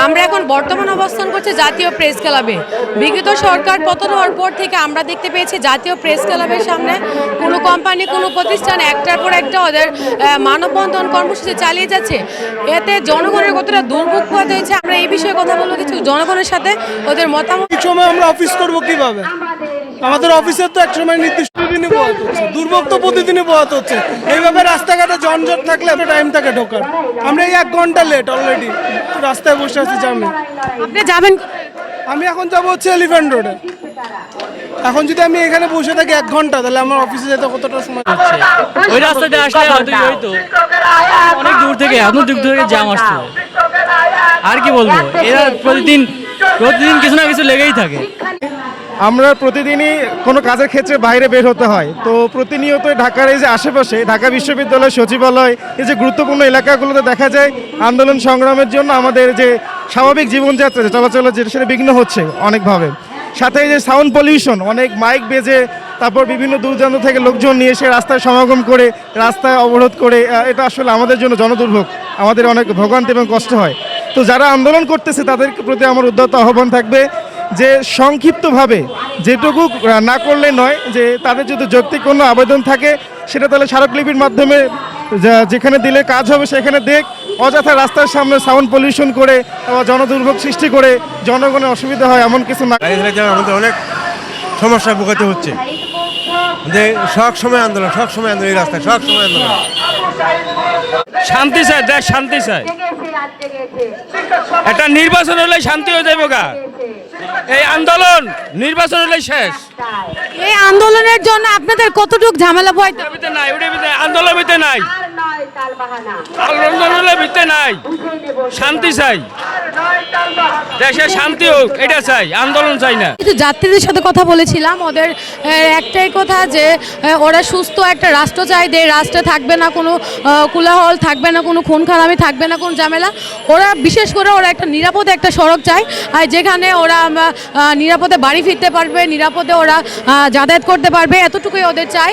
আমরা এখন বর্তমান অবস্থান করছি জাতীয় প্রেস ক্লাবে। বিগত সরকার পতন হওয়ার পর থেকে আমরা দেখতে পেয়েছি জাতীয় প্রেস ক্লাবের সামনে কোনো কোম্পানি কোনো প্রতিষ্ঠান একটার পর একটা ওদের মানববন্ধন কর্মসূচি চালিয়ে যাচ্ছে। এতে জনগণের কতটা দুর্ভোগ পোহাতে হয়েছে, আমরা এই বিষয়ে কথা বলবো কিছু জনগণের সাথে, ওদের মতামত। এই সময় আমরা অফিস করব কিভাবে? আমাদের অফিসের তো এক সময় নির্দিষ্ট দিনই পোহাতে হচ্ছে, দুর্ভোগ তো প্রতিদিনই পোহাতে হচ্ছে। এইভাবে রাস্তাঘাটে যানজট থাকলে একটা টাইম থাকে ঢোকার। আমরা এই 1 ঘন্টা লেট অলরেডি, রাস্তায় বসে আছি জ্যামে। আপনি যাবেন? আমি এখন যাবো হচ্ছে এলিফ্যান্ট রোডে। এখন যদি আমি এখানে বসে থাকি 1 ঘন্টা, তাহলে আমার অফিসে যেতে কতটা সময় লাগছে? ওই রাস্তাতে আসলে হয়তো অনেক দূর থেকে জ্যাম আসতো। আর কি বলবো, এরা প্রতিদিন কিছু না কিছু লেগেই থাকে। আমরা প্রতিদিনই কোনো কাজের ক্ষেত্রে বাইরে বের হতে হয়, তো প্রতিনিয়ত ঢাকার এই যে আশেপাশে ঢাকা বিশ্ববিদ্যালয় সচিবালয় এই যে গুরুত্বপূর্ণ এলাকাগুলোতে দেখা যায় আন্দোলন সংগ্রামের জন্য আমাদের যে স্বাভাবিক জীবনযাত্রা যে চলাচল সেটা বিঘ্ন হচ্ছে অনেকভাবে। সাথে এই যে সাউন্ড পলিউশন, অনেক মাইক বেজে তারপর বিভিন্ন দূরদূরান্ত থেকে লোকজন নিয়ে এসে রাস্তায় সমাগম করে রাস্তায় অবরোধ করে, এটা আসলে আমাদের জন্য জনদুর্ভোগ, আমাদের অনেক ভোগান্তি এবং কষ্ট হয়। তো যারা আন্দোলন করতেছে তাদের প্রতি আমার উদ্যত আহ্বান থাকবে যে সংক্ষিপ্তভাবে যেটুকু না করলে নয়, যে তাদের যদি যৌক্তিক কোনো আবেদন থাকে সেটা তাহলে স্মারকলিপির মাধ্যমে যেখানে দিলে কাজ হবে সেখানে দেখ, অযথা রাস্তার সামনে সাউন্ড পলিউশন করে জনদুর্ভোগ সৃষ্টি করে জনগণের অসুবিধা হয় এমন কিছু না। আমাদের অনেক সমস্যা ভোগাতে হচ্ছে, যে সব সময় আন্দোলন এই রাস্তায় সব সময় আন্দোলন। শান্তি চাই, দেশ শান্তি চাই। একটা নির্বাচন হলে শান্তি হয়ে যাবে গা। এই আন্দোলন নির্বাচন হলে শেষ। এই আন্দোলনের জন্য আপনাদের কতটুকু ঝামেলা পোহাইতে? আন্দোলন ভিতরে নাই, আন্দোলনের ভিতরে নাই। শান্তি চাই, দেশে শান্তি হোক, এটা চাই, আন্দোলন চাই না। কিছু যাত্রীদের সাথে কথা বলেছিলাম, ওদের একটাই কথা যে ওরা সুস্থ একটা রাষ্ট্র চায়, যে রাষ্ট্রে থাকবে না কোনো কোলাহল, থাকবে না কোনো খুন খারামি, থাকবে না কোনো ঝামেলা। ওরা বিশেষ করে ওরা একটা নিরাপদে একটা সড়ক চায়, আর যেখানে ওরা নিরাপদে বাড়ি ফিরতে পারবে, নিরাপদে ওরা যাতায়াত করতে পারবে, এতটুকুই ওদের চাই।